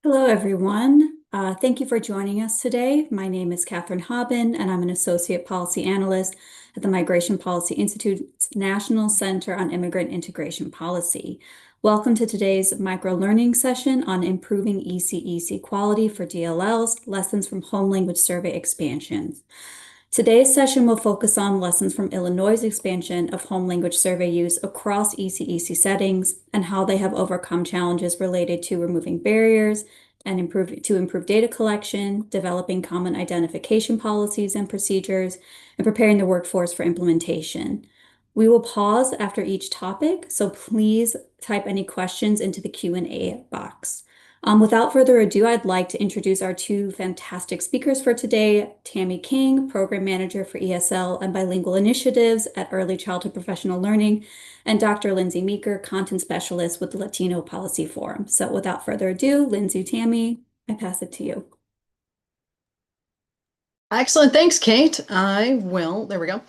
Hello, everyone. Thank you for joining us today. My name is Catherine Hobbin, and I'm an Associate Policy Analyst at the Migration Policy Institute's National Center on Immigrant Integration Policy. Welcome to today's micro-learning session on improving ECEC quality for DLLs, lessons from home language survey expansions. Today's session will focus on lessons from Illinois' expansion of home language survey use across ECEC settings and how they have overcome challenges related to removing barriers and improve data collection, developing common identification policies and procedures, and preparing the workforce for implementation. We will pause after each topic, so please type any questions into the Q&A box. Without further ado, I'd like to introduce our two fantastic speakers for today, Tammy King, Program Manager for ESL and Bilingual Initiatives at Early Childhood Professional Learning, and Dr. Lindsay Meeker, Content Specialist with the Latino Policy Forum. So without further ado, Lindsay, Tammy, I pass it to you. Excellent. Thanks, Kate. There we go.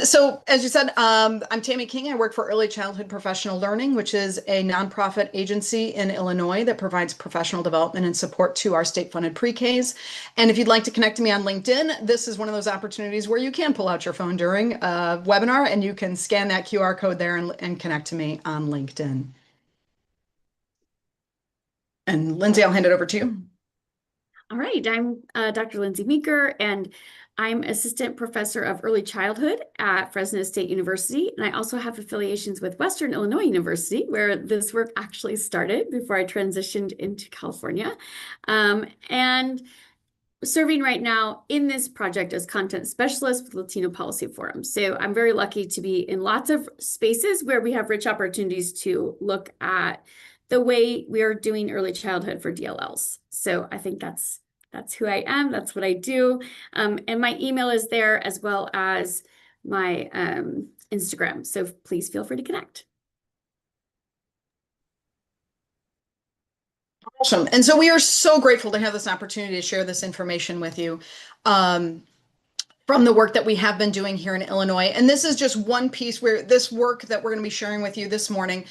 So as you said, I'm Tammy King. I work for Early Childhood Professional Learning, which is a nonprofit agency in Illinois that provides professional development and support to our state-funded pre-Ks. And if you'd like to connect to me on LinkedIn, this is one of those opportunities where you can pull out your phone during a webinar and you can scan that QR code there and connect to me on LinkedIn. And Lindsay, I'll hand it over to you. All right, I'm Dr. Lindsay Meeker, and I'm Assistant Professor of Early Childhood at Fresno State University, and I also have affiliations with Western Illinois University, where this work actually started before I transitioned into California, and serving right now in this project as Content Specialist with Latino Policy Forum. So I'm very lucky to be in lots of spaces where we have rich opportunities to look at the way we are doing early childhood for DLLs. So I think that's who I am. That's what I do. And my email is there as well as my Instagram. So please feel free to connect. Awesome. And so we are so grateful to have this opportunity to share this information with you. From the work that we have been doing here in Illinois. And this is just one piece where this work that we're going to be sharing with you this morning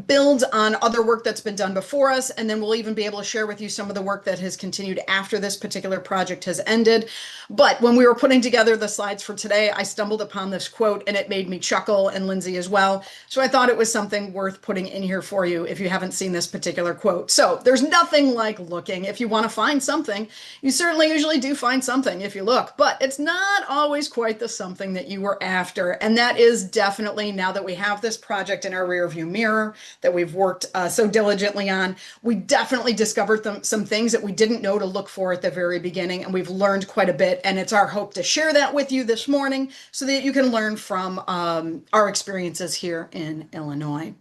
builds on other work that's been done before us. And then we'll even be able to share with you some of the work that has continued after this particular project has ended. But when we were putting together the slides for today, I stumbled upon this quote and it made me chuckle, and Lindsay as well. So I thought it was something worth putting in here for you if you haven't seen this particular quote. So there's nothing like looking. If you want to find something, you certainly usually do find something if you look, but it's not always quite the something that you were after. And that is definitely, now that we have this project in our rearview mirror that we've worked so diligently on, we definitely discovered some things that we didn't know to look for at the very beginning. And we've learned quite a bit. And it's our hope to share that with you this morning so that you can learn from our experiences here in Illinois.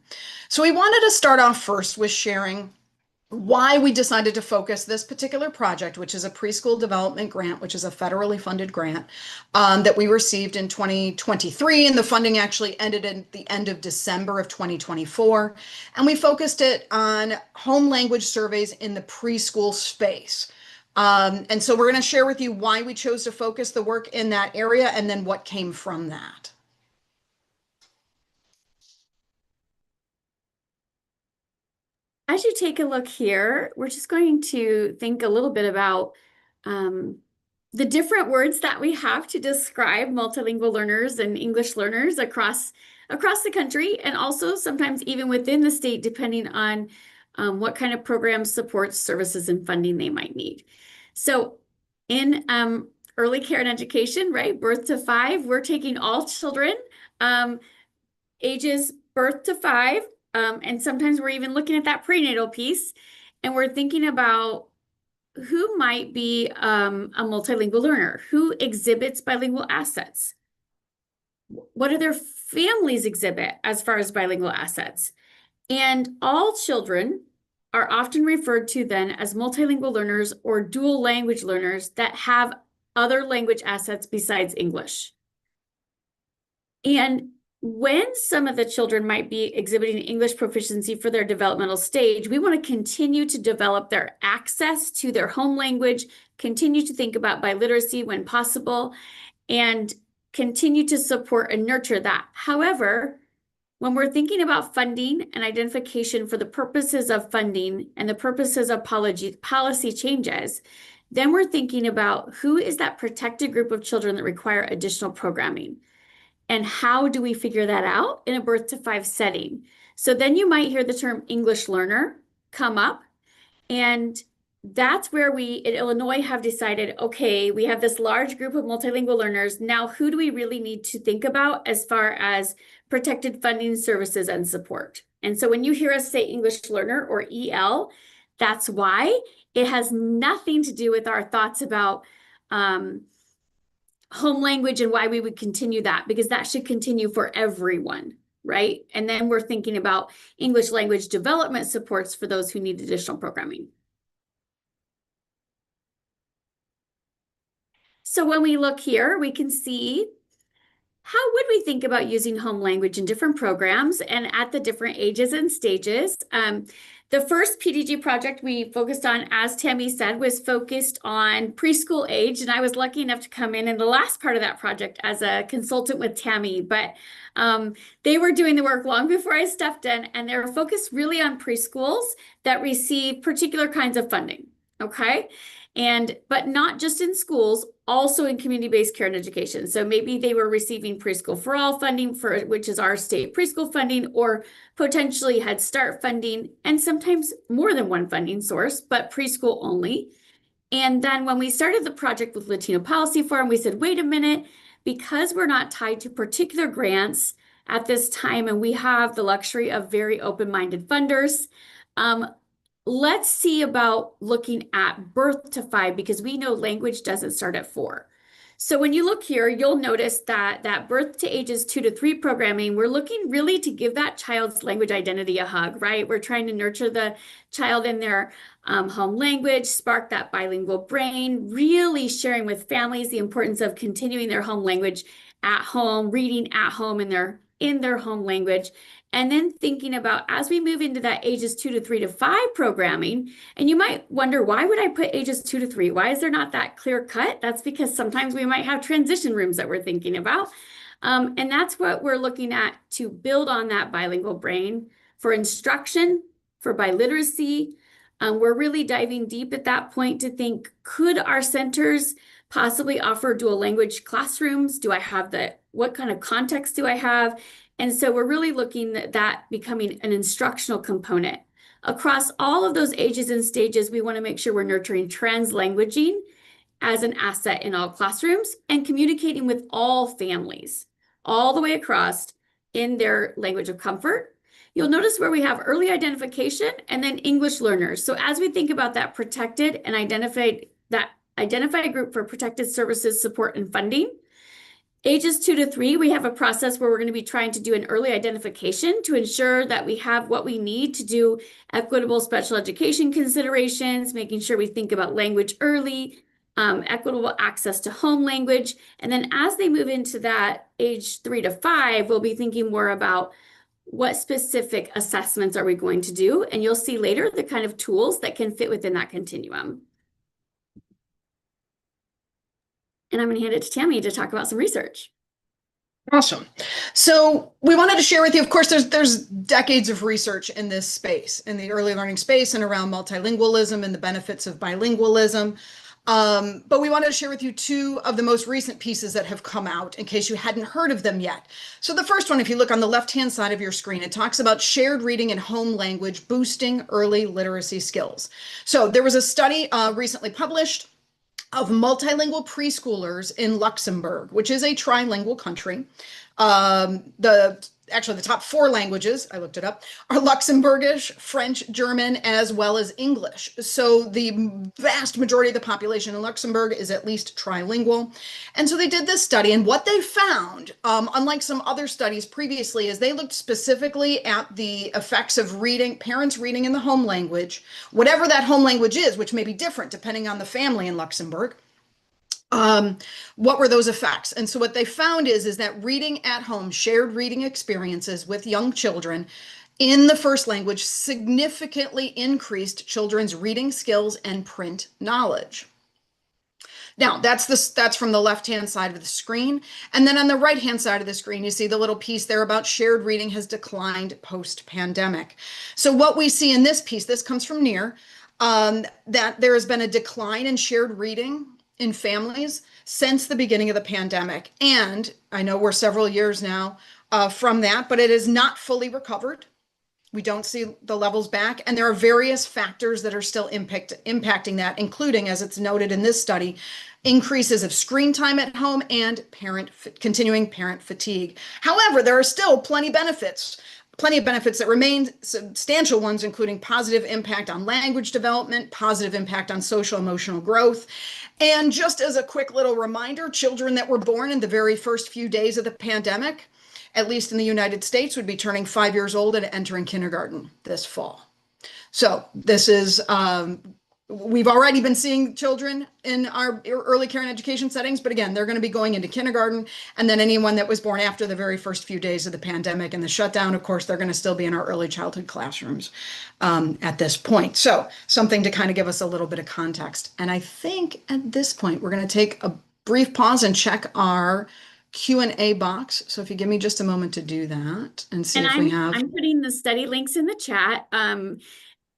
So we wanted to start off first with sharing why we decided to focus this particular project, which is a preschool development grant, which is a federally funded grant that we received in 2023. And the funding actually ended at the end of December of 2024. And we focused it on home language surveys in the preschool space. And so we're going to share with you why we chose to focus the work in that area and then what came from that. As you take a look here, we're just going to think a little bit about the different words that we have to describe multilingual learners and English learners across the country, and also sometimes even within the state, depending on what kind of programs, supports, services, and funding they might need. So in early care and education, right, birth to 5, we're taking all children ages birth to 5. And sometimes we're even looking at that prenatal piece, and we're thinking about who might be a multilingual learner, who exhibits bilingual assets. What do their families exhibit as far as bilingual assets? And all children are often referred to then as multilingual learners or dual language learners that have other language assets besides English. And when some of the children might be exhibiting English proficiency for their developmental stage, we want to continue to develop their access to their home language, continue to think about biliteracy when possible, and continue to support and nurture that. However, when we're thinking about funding and identification for the purposes of funding and the purposes of policy changes, then we're thinking about who is that protected group of children that require additional programming. And how do we figure that out in a birth to 5 setting? So then you might hear the term English learner come up. And that's where we in Illinois have decided, okay, we have this large group of multilingual learners. Now, who do we really need to think about as far as protected funding services and support? And so when you hear us say English learner or EL, that's why. It has nothing to do with our thoughts about home language and why we would continue that, because that should continue for everyone, right? And then we're thinking about English language development supports for those who need additional programming. So when we look here, we can see how would we think about using home language in different programs and at the different ages and stages. The first PDG project we focused on, as Tammy said, was focused on preschool age. And I was lucky enough to come in the last part of that project as a consultant with Tammy. But they were doing the work long before I stepped in, and they were focused really on preschools that receive particular kinds of funding, okay? But not just in schools, also in community-based care and education. So maybe they were receiving Preschool for All funding, which is our state preschool funding, or potentially Head Start funding, and sometimes more than one funding source, but preschool only. And then when we started the project with Latino Policy Forum, we said, wait a minute, because we're not tied to particular grants at this time, and we have the luxury of very open-minded funders, let's see about looking at birth to 5, because we know language doesn't start at 4. So when you look here, you'll notice that birth to ages 2 to 3 programming, we're looking really to give that child's language identity a hug, right? We're trying to nurture the child in their home language, spark that bilingual brain, really sharing with families the importance of continuing their home language at home, reading at home in their home language. And then thinking about, as we move into that ages 2 to 3 to 5 programming, and you might wonder, why would I put ages 2 to 3? Why is there not that clear cut? That's because sometimes we might have transition rooms that we're thinking about. And that's what we're looking at to build on that bilingual brain for instruction, for biliteracy. We're really diving deep at that point to think, could our centers possibly offer dual language classrooms? What kind of context do I have? And so we're really looking at that becoming an instructional component. Across all of those ages and stages, we want to make sure we're nurturing translanguaging as an asset in all classrooms and communicating with all families, all the way across in their language of comfort. You'll notice where we have early identification and then English learners. So as we think about that protected and identified group for protected services, support, and funding, ages 2 to 3, we have a process where we're going to be trying to do an early identification to ensure that we have what we need to do equitable special education considerations, making sure we think about language early, equitable access to home language. And then as they move into that age 3 to 5, we'll be thinking more about what specific assessments are we going to do. And you'll see later the kind of tools that can fit within that continuum. And I'm going to hand it to Tammy to talk about some research. Awesome. So we wanted to share with you, of course, there's decades of research in this space, in the early learning space and around multilingualism and the benefits of bilingualism. But we wanted to share with you 2 of the most recent pieces that have come out in case you hadn't heard of them yet. So the first one, if you look on the left-hand side of your screen, it talks about shared reading and home language boosting early literacy skills. So there was a study recently published of multilingual preschoolers in Luxembourg, which is a trilingual country. Actually, the top 4 languages, I looked it up, are Luxembourgish, French, German, as well as English. So the vast majority of the population in Luxembourg is at least trilingual. And so they did this study, and what they found, unlike some other studies previously, is they looked specifically at the effects of reading, parents reading in the home language, whatever that home language is, which may be different depending on the family in Luxembourg. What were those effects? And so what they found is that reading at home, shared reading experiences with young children in the first language significantly increased children's reading skills and print knowledge. Now, that's from the left-hand side of the screen. And then on the right-hand side of the screen, you see the little piece there about shared reading has declined post-pandemic. So what we see in this piece, this comes from NEAR, that there has been a decline in shared reading in families since the beginning of the pandemic. And I know we're several years now from that, but it is not fully recovered. We don't see the levels back, and there are various factors that are still impacting that, including, as it's noted in this study, increases of screen time at home and continuing parent fatigue. However, there are still plenty of benefits that remain, substantial ones, including positive impact on language development, positive impact on social emotional growth. And just as a quick little reminder, children that were born in the very first few days of the pandemic, at least in the United States, would be turning 5 years old and entering kindergarten this fall. So this is, we've already been seeing children in our early care and education settings, but again, they're going to be going into kindergarten. And then anyone that was born after the very first few days of the pandemic and the shutdown, of course, they're going to still be in our early childhood classrooms at this point. So something to kind of give us a little bit of context. And I think at this point, we're going to take a brief pause and check our Q&A box. So if you give me just a moment to do that and see if we have. I'm putting the study links in the chat. Oh,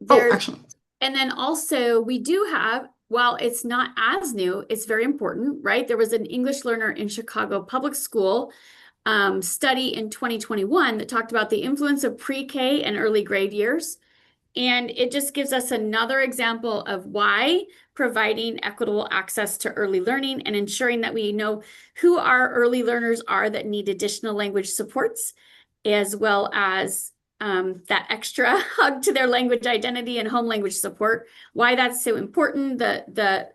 excellent. And then also we do have, while it's not as new, it's very important, right? There was an English learner in Chicago Public School study in 2021 that talked about the influence of pre-K and early grade years. And it just gives us another example of why providing equitable access to early learning and ensuring that we know who our early learners are that need additional language supports, as well as that extra hug to their language identity and home language support, why that's so important. The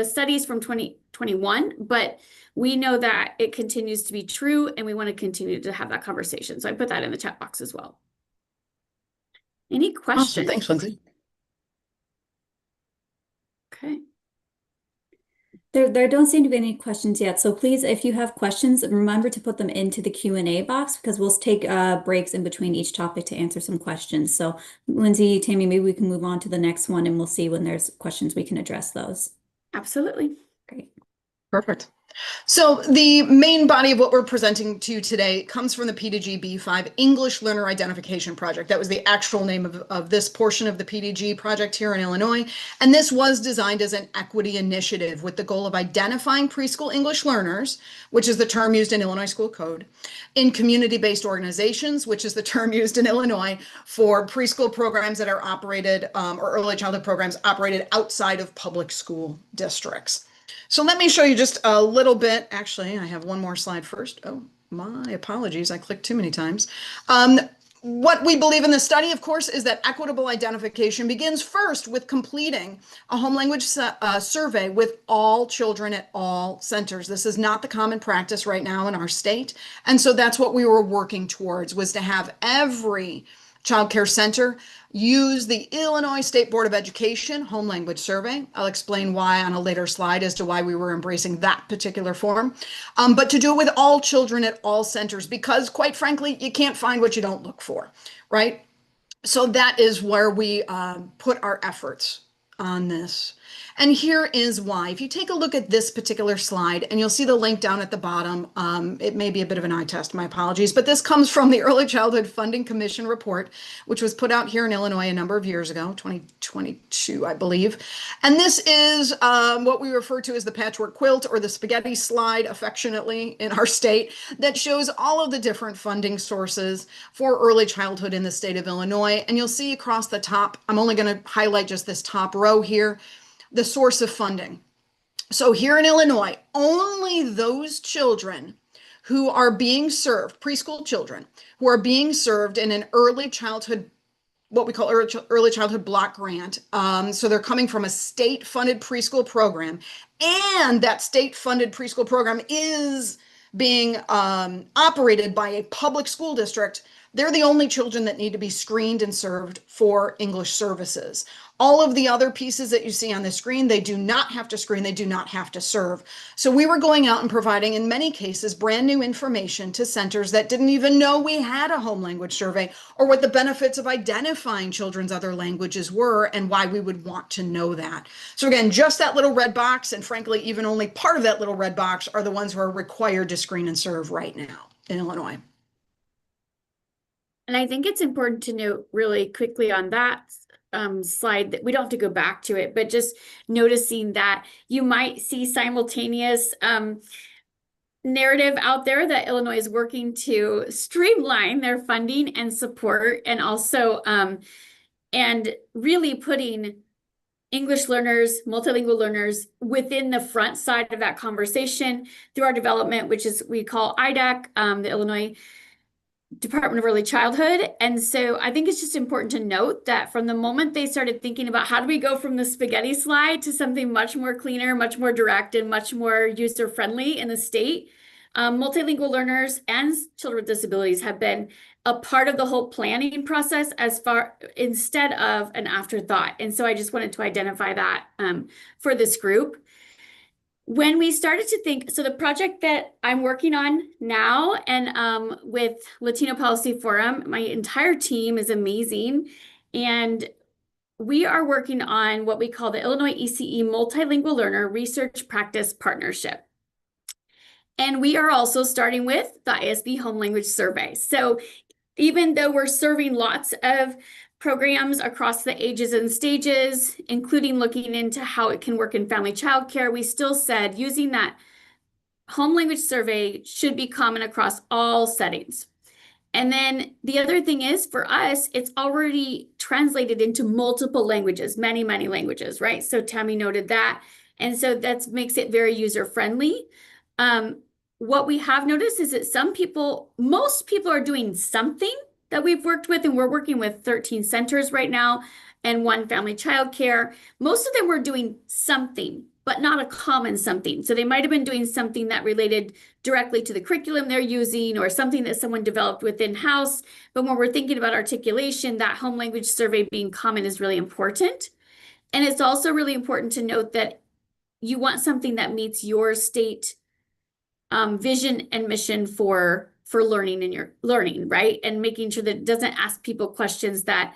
studies from 2021, but we know that it continues to be true and we want to continue to have that conversation. So I put that in the chat box as well. Any questions? Awesome. Thanks, Lindsay. Okay. There don't seem to be any questions yet. So please, if you have questions, remember to put them into the Q&A box because we'll take breaks in between each topic to answer some questions. So Lindsay, Tammy, maybe we can move on to the next one and we'll see when there's questions we can address those. Absolutely. Great. Perfect. So the main body of what we're presenting to you today comes from the PDG B5 English Learner Identification Project. That was the actual name of this portion of the PDG project here in Illinois. And this was designed as an equity initiative with the goal of identifying preschool English learners, which is the term used in Illinois School Code, in community-based organizations, which is the term used in Illinois for preschool programs that are operated or early childhood programs operated outside of public school districts. So let me show you just a little bit. Actually, I have one more slide first. Oh, my apologies. I clicked too many times. What we believe in the study, of course, is that equitable identification begins first with completing a home language survey with all children at all centers. This is not the common practice right now in our state. And so that's what we were working towards, was to have every child care center use the Illinois State Board of Education Home Language Survey. I'll explain why on a later slide as to why we were embracing that particular form, but to do it with all children at all centers, because quite frankly, you can't find what you don't look for, right? So that is where we put our efforts on this. And here is why. If you take a look at this particular slide, and you'll see the link down at the bottom, it may be a bit of an eye test, my apologies, but this comes from the Early Childhood Funding Commission report, which was put out here in Illinois a number of years ago, 2022, I believe. And this is what we refer to as the patchwork quilt, or the spaghetti slide, affectionately, in our state, that shows all of the different funding sources for early childhood in the state of Illinois. And you'll see across the top, I'm only going to highlight just this top row here, the source of funding. So here in Illinois, only those children who are being served, preschool children, who are being served in an early childhood, what we call early childhood block grant. So they're coming from a state-funded preschool program, and that state-funded preschool program is being operated by a public school district. they're the only children that need to be screened and served for English services. All of the other pieces that you see on the screen, they do not have to screen, they do not have to serve. So we were going out and providing, in many cases, brand new information to centers that didn't even know we had a home language survey or what the benefits of identifying children's other languages were and why we would want to know that. So again, just that little red box, and frankly, even only part of that little red box are the ones who are required to screen and serve right now in Illinois. And I think it's important to note really quickly on that slide that we don't have to go back to it, but just noticing that you might see simultaneous narrative out there that Illinois is working to streamline their funding and support, and also and really putting English learners, multilingual learners within the front side of that conversation through our development, which is we call IDAC, the Illinois Department of Early Childhood. And so I think it's just important to note that from the moment they started thinking about how do we go from the spaghetti slide to something much more cleaner, much more direct, and much more user-friendly in the state, multilingual learners and children with disabilities have been a part of the whole planning process instead of an afterthought. And so I just wanted to identify that for this group. When we started to think, so the project that I'm working on now and with Latino Policy Forum, my entire team is amazing. And we are working on what we call the Illinois ECE Multilingual Learner Research Practice Partnership. And we are also starting with the ISB Home Language Survey. So even though we're serving lots of programs across the ages and stages, including looking into how it can work in family childcare, we still said using that home language survey should be common across all settings. And then the other thing is, for us, it's already translated into multiple languages, many, many languages, right? So Tammy noted that. And so that makes it very user-friendly. What we have noticed is that most people are doing something that we've worked with, and we're working with 13 centers right now and 1 family childcare. Most of them were doing something, but not a common something. So they might have been doing something that related directly to the curriculum they're using or something that someone developed within house. But when we're thinking about articulation, that home language survey being common is really important. And it's also really important to note that you want something that meets your state vision and mission for learning in your learning, right? And making sure that it doesn't ask people questions that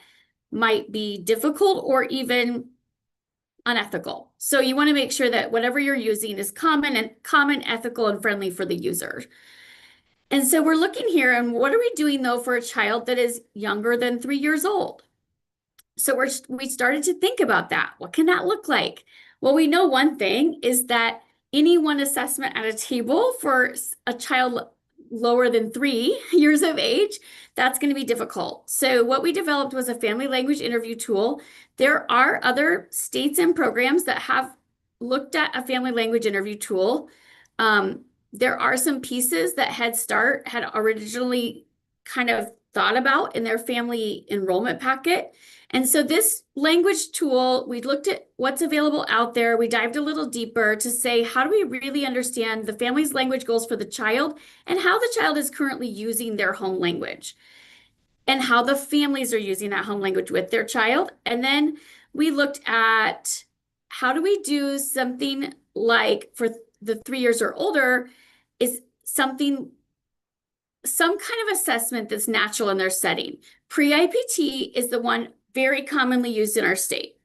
might be difficult or even unethical. So you want to make sure that whatever you're using is common, ethical, and friendly for the user. And so we're looking here, and what are we doing though for a child that is younger than 3 years old? So we started to think about that. What can that look like? Well, we know one thing is that any one assessment at a table for a child lower than 3 years of age, that's going to be difficult. So what we developed was a family language interview tool. There are other states and programs that have looked at a family language interview tool. There are some pieces that Head Start had originally kind of thought about in their family enrollment packet. And so this language tool, we looked at what's available out there. We dived a little deeper to say, how do we really understand the family's language goals for the child and how the child is currently using their home language and how the families are using that home language with their child. And then we looked at how do we do something like for the 3 years or older is some kind of assessment that's natural in their setting. Pre-IPT is the one very commonly used in our state.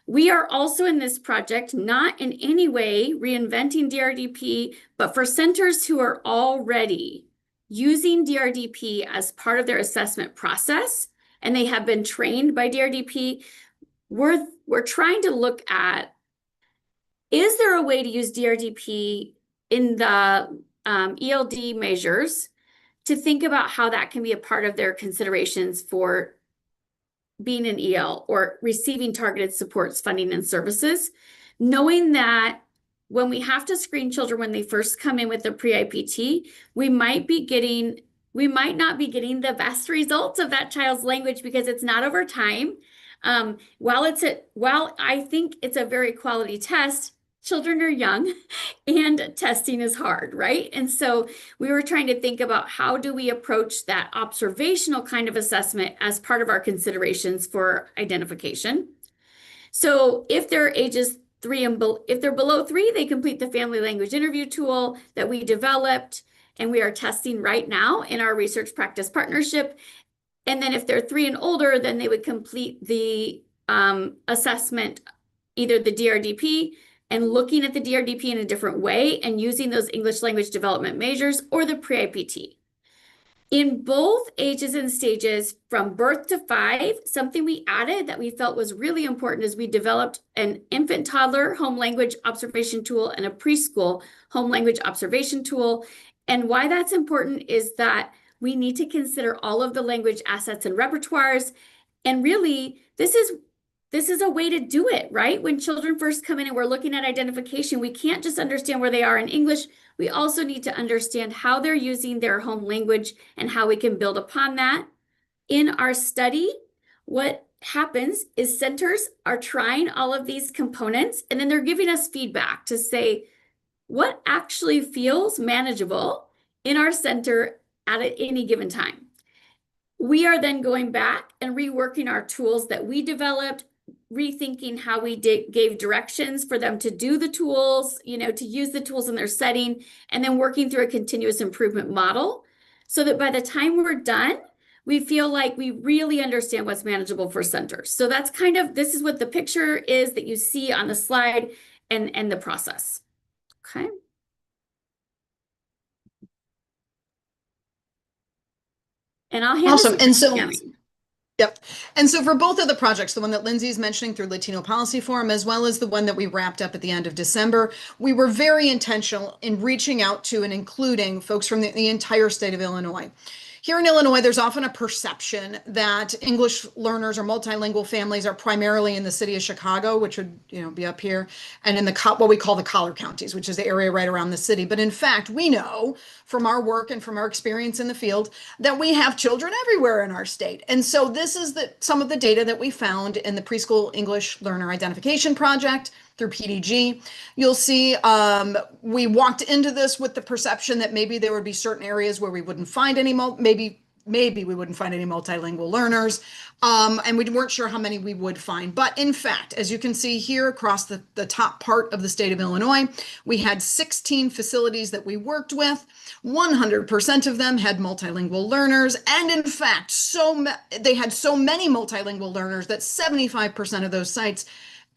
We are also in this project, not in any way reinventing DRDP, but for centers who are already using DRDP as part of their assessment process, and they have been trained by DRDP, we're trying to look at, is there a way to use DRDP in the ELD measures to think about how that can be a part of their considerations for being an EL or receiving targeted supports, funding, and services, knowing that when we have to screen children when they first come in with their pre-IPT, we might not be getting the best results of that child's language because it's not over time. While I think it's a very quality test, children are young and testing is hard, right? And so we were trying to think about how do we approach that observational kind of assessment as part of our considerations for identification. So if they're ages 3 and if they're below 3, they complete the family language interview tool that we developed and we are testing right now in our research practice partnership. And then if they're 3 and older, then they would complete the assessment, either the DRDP and looking at the DRDP in a different way and using those English language development measures, or the pre-IPT. In both ages and stages from birth to 5, something we added that we felt was really important is we developed an infant toddler home language observation tool and a preschool home language observation tool. And why that's important is that we need to consider all of the language assets and repertoires. And really, this is a way to do it, right? When children first come in and we're looking at identification, we can't just understand where they are in English. We also need to understand how they're using their home language and how we can build upon that. In our study, what happens is centers are trying all of these components, and then they're giving us feedback to say what actually feels manageable in our center at any given time. We are then going back and reworking our tools that we developed, rethinking how we gave directions for them to do the tools, to use the tools in their setting, and then working through a continuous improvement model so that by the time we're done, we feel like we really understand what's manageable for centers. So that's this is what the picture is that you see on the slide and the process. Okay. And I'll hand Awesome. this And so, to yep. And so for both of the projects, the one that Lindsay's mentioning through Latino Policy Forum, as well as the one that we wrapped up at the end of December, we were very intentional in reaching out to and including folks from the entire state of Illinois. Here in Illinois, there's often a perception that English learners or multilingual families are primarily in the city of Chicago, which would, be up here, and in what we call the collar counties, which is the area right around the city. But in fact, we know from our work and from our experience in the field that we have children everywhere in our state. And so this is some of the data that we found in the Preschool English Learner Identification Project through PDG. You'll see we walked into this with the perception that maybe there would be certain areas where we wouldn't find any, maybe we wouldn't find any multilingual learners, and we weren't sure how many we would find. But in fact, as you can see here across the top part of the state of Illinois, we had 16 facilities that we worked with. 100% of them had multilingual learners, and in fact, they had so many multilingual learners that 75% of those sites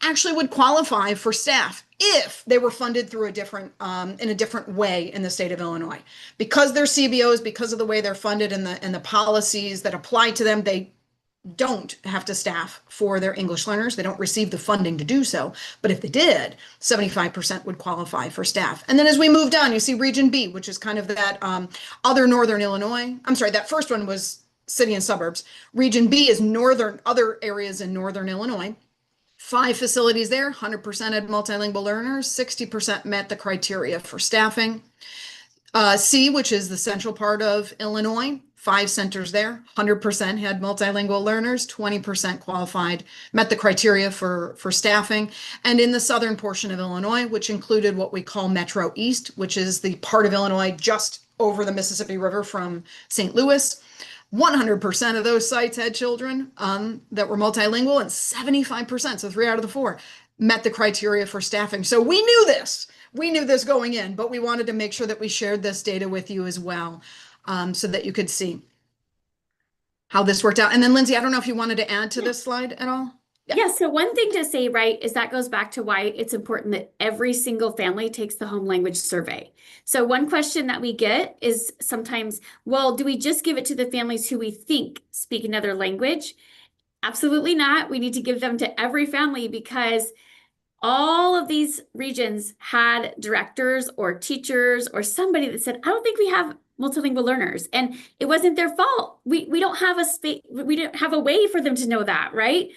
actually would qualify for staff if they were funded through in a different way in the state of Illinois. Because they're CBOs, because of the way they're funded and the policies that apply to them, they don't have to staff for their English learners. They don't receive the funding to do so. But if they did, 75% would qualify for staff. And then as we move down, you see Region B, which is kind of that other northern Illinois. I'm sorry, that first one was city and suburbs. Region B is other areas in northern Illinois. 5 facilities there, 100% had multilingual learners, 60% met the criteria for staffing. C, which is the central part of Illinois, 5 centers there, 100% had multilingual learners, 20% qualified, met the criteria for staffing. And in the southern portion of Illinois, which included what we call Metro East, which is the part of Illinois just over the Mississippi River from St. Louis, 100% of those sites had children that were multilingual, and 75%, so 3 out of the 4, met the criteria for staffing. So we knew this. We knew this going in, but we wanted to make sure that we shared this data with you as well, so that you could see how this worked out. And then Lindsay, I don't know if you wanted to add to this slide at all? Yeah, so one thing to say, right, is that goes back to why it's important that every single family takes the home language survey. So one question that we get is sometimes, well, do we just give it to the families who we think speak another language? Absolutely not. We need to give them to every family because all of these regions had directors or teachers or somebody that said, I don't think we have multilingual learners, and it wasn't their fault. We don't have a space, we didn't have a way for them to know that, right?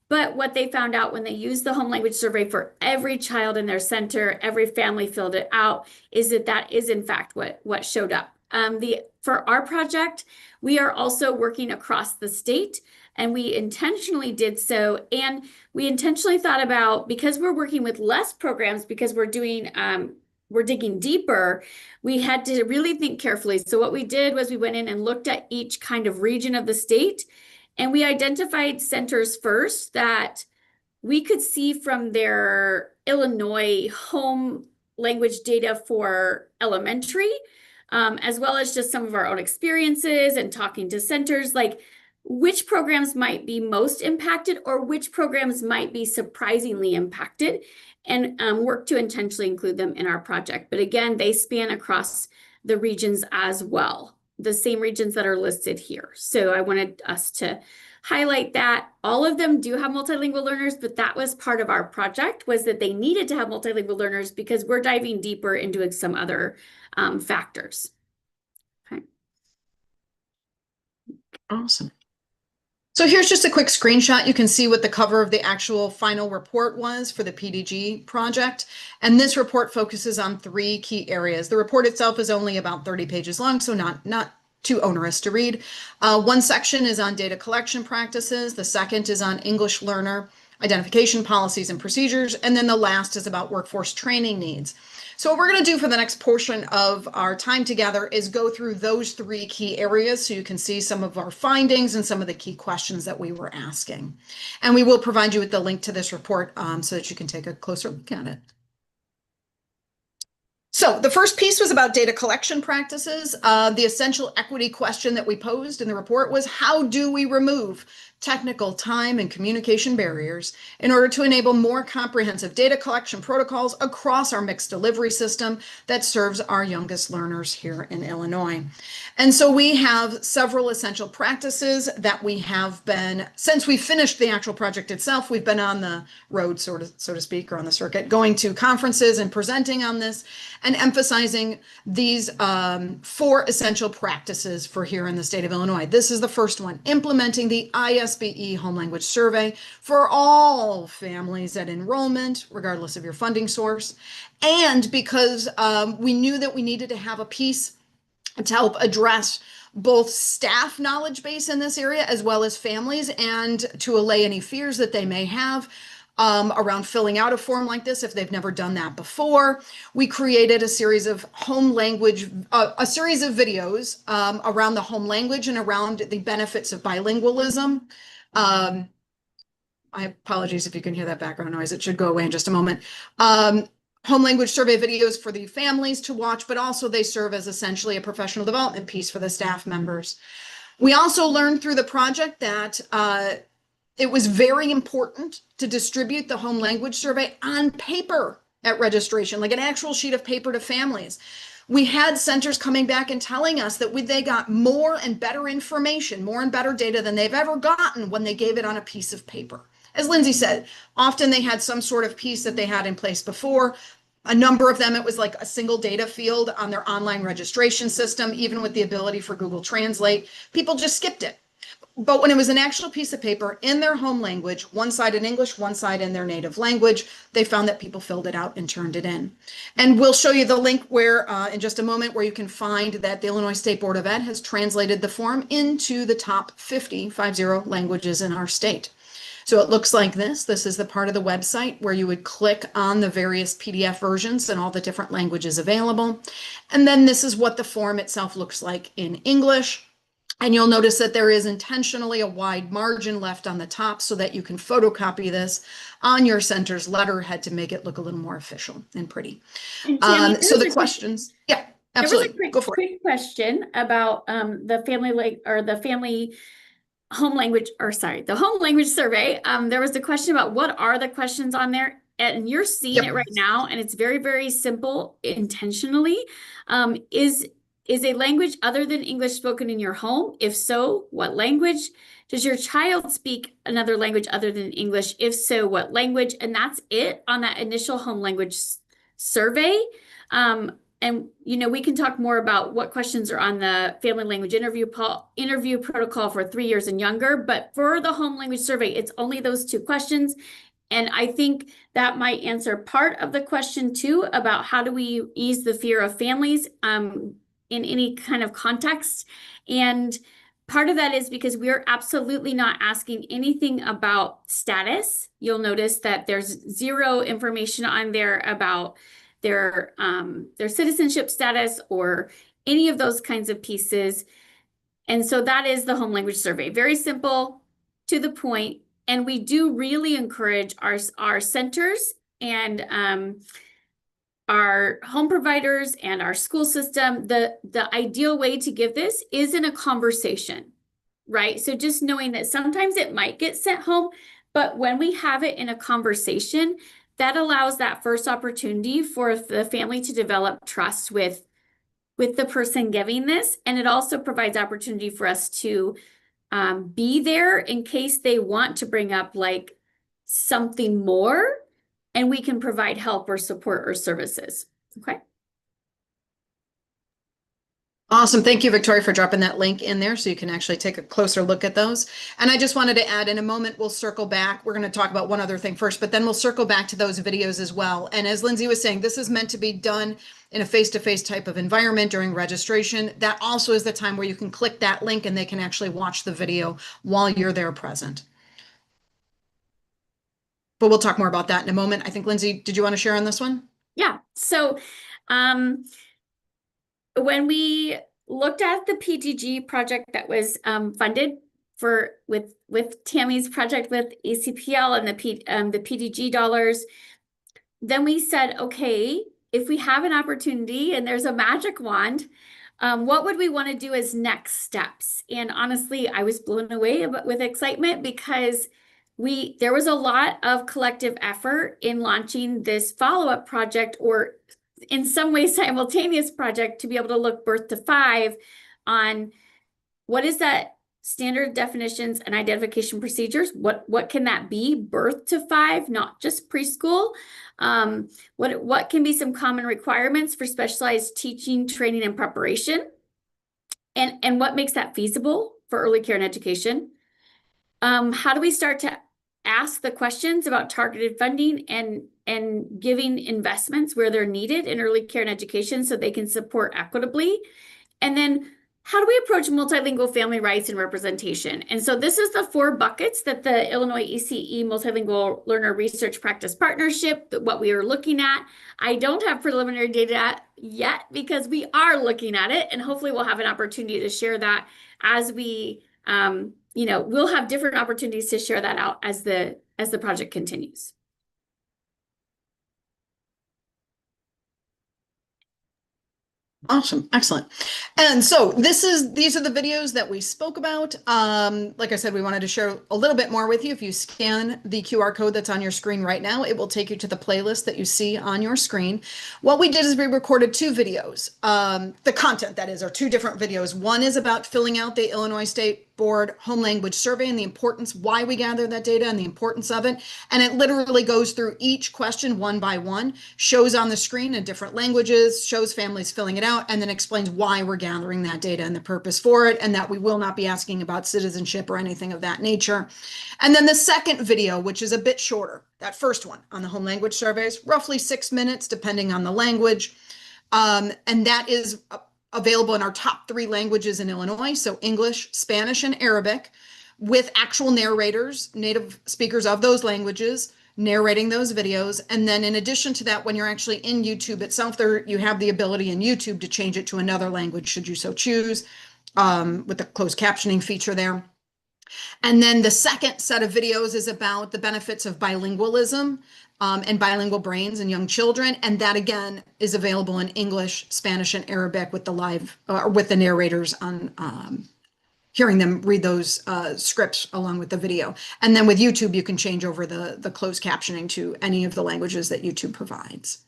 But what they found out when they used the home language survey for every child in their center, every family filled it out, is that is in fact what showed up. For our project, we are also working across the state And we intentionally did so. And we intentionally thought about, because we're working with less programs, because we're digging deeper, we had to really think carefully. So what we did was we went in and looked at each kind of region of the state, and we identified centers first that we could see from their Illinois home language data for elementary, as well as just some of our own experiences and talking to centers, like which programs might be most impacted or which programs might be surprisingly impacted, and work to intentionally include them in our project. But again, they span across the regions as well, the same regions that are listed here. So I wanted us to highlight that. All of them do have multilingual learners, but that was part of our project, was that they needed to have multilingual learners because we're diving deeper into some other factors. Okay. Awesome. So here's just a quick screenshot. You can see what the cover of the actual final report was for the PDG project. And this report focuses on 3 key areas. The report itself is only about 30 pages long, so not too onerous to read. One section is on data collection practices. The second is on English learner identification policies and procedures. And then the last is about workforce training needs. So what we're going to do for the next portion of our time together is go through those 3 key areas so you can see some of our findings and some of the key questions that we were asking. And we will provide you with the link to this report so that you can take a closer look at it. So the first piece was about data collection practices. The essential equity question that we posed in the report was, how do we remove technical, time, and communication barriers in order to enable more comprehensive data collection protocols across our mixed delivery system that serves our youngest learners here in Illinois? And so we have several essential practices that we have been, since we finished the actual project itself, we've been on the road, so to speak, or on the circuit, going to conferences and presenting on this and emphasizing these 4 essential practices for here in the state of Illinois. This is the first one: implementing the ISBE Home Language Survey for all families at enrollment, regardless of your funding source. And because we knew that we needed to have a piece to help address both staff knowledge base in this area, as well as families, and to allay any fears that they may have around filling out a form like this if they've never done that before. We created a series of a series of videos around the home language and around the benefits of bilingualism. My apologies if you can hear that background noise. It should go away in just a moment. Home language survey videos for the families to watch, but also they serve as essentially a professional development piece for the staff members. We also learned through the project that it was very important to distribute the home language survey on paper at registration, like an actual sheet of paper to families. We had centers coming back and telling us that they got more and better information, more and better data than they've ever gotten when they gave it on a piece of paper. As Lindsay said, often they had some sort of piece that they had in place before. A number of them, it was like a single data field on their online registration system, even with the ability for Google Translate. People just skipped it. But when it was an actual piece of paper in their home language, one side in English, one side in their native language, they found that people filled it out and turned it in. And we'll show you the link where, in just a moment, where you can find that the Illinois State Board of Ed has translated the form into the top 50 languages in our state. So it looks like this. This is the part of the website where you would click on the various PDF versions and all the different languages available. And then this is what the form itself looks like in English. And you'll notice that there is intentionally a wide margin left on the top so that you can photocopy this on your center's letterhead to make it look a little more official and pretty. And Tammy, So the questions, yeah, absolutely. There was a quick question about the family home language, or sorry, the home language survey. There was a question about what are the questions on there, and you're seeing it right now, and it's very, very simple intentionally. Is a language other than English spoken in your home? If so, what language? Does your child speak another language other than English? If so, what language? And that's it on that initial home language survey. And we can talk more about what questions are on the family language interview protocol for 3 years and younger. But for the home language survey, it's only those 2 questions. And I think that might answer part of the question too about how do we ease the fear of families in any kind of context. And part of that is because we're absolutely not asking anything about status. You'll notice that there's zero information on there about their citizenship status or any of those kinds of pieces. And so that is the home language survey. Very simple, to the point. And we do really encourage our centers and our home providers and our school system. The ideal way to give this is in a conversation, right? So just knowing that sometimes it might get sent home, but when we have it in a conversation, that allows that first opportunity for the family to develop trust with the person giving this. And it also provides opportunity for us to be there in case they want to bring up like something more, and we can provide help or support or services. Okay. Awesome. Thank you, Victoria, for dropping that link in there so you can actually take a closer look at those. And I just wanted to add, in a moment, we'll circle back. We're going to talk about one other thing first, but then we'll circle back to those videos as well. And as Lindsay was saying, this is meant to be done in a face-to-face type of environment during registration. That also is the time where you can click that link and they can actually watch the video while you're there present. But we'll talk more about that in a moment. I think, Lindsay, did you want to share on this one? Yeah. So when we looked at the PTG project that was funded with Tammy's project with ECPL and the PDG dollars, then we said, okay, if we have an opportunity and there's a magic wand, what would we want to do as next steps? And honestly, I was blown away with excitement because there was a lot of collective effort in launching this follow-up project, or in some ways simultaneous project, to be able to look birth to 5 on what is that standard definitions and identification procedures. What can that be? Birth to 5, not just preschool. What can be some common requirements for specialized teaching, training, and preparation? And what makes that feasible for early care and education? How do we start to ask the questions about targeted funding and giving investments where they're needed in early care and education so they can support equitably? And then how do we approach multilingual family rights and representation? And so this is the 4 buckets that the Illinois ECE Multilingual Learner Research Practice Partnership, what we are looking at. I don't have preliminary data yet because we are looking at it, and hopefully we'll have an opportunity to share that as we, we'll have different opportunities to share that out as the project continues. Awesome. Excellent. And so these are the videos that we spoke about. Like I said, we wanted to share a little bit more with you. If you scan the QR code that's on your screen right now, it will take you to the playlist that you see on your screen. What we did is we recorded 2 videos. The content, that is, are 2 different videos. One is about filling out the Illinois State Board Home Language Survey and the importance, why we gather that data and the importance of it. And it literally goes through each question one by one, shows on the screen in different languages, shows families filling it out, and then explains why we're gathering that data and the purpose for it, and that we will not be asking about citizenship or anything of that nature. And then the second video, which is a bit shorter, that first one on the home language surveys, roughly 6 minutes, depending on the language. And that is available in our top 3 languages in Illinois, so English, Spanish, and Arabic, with actual narrators, native speakers of those languages, narrating those videos. And then in addition to that, when you're actually in YouTube itself, you have the ability in YouTube to change it to another language, should you so choose, with the closed captioning feature there. And then the second set of videos is about the benefits of bilingualism and bilingual brains in young children. And that, again, is available in English, Spanish, and Arabic with the narrators on hearing them read those scripts along with the video. And then with YouTube, you can change over the closed captioning to any of the languages that YouTube provides.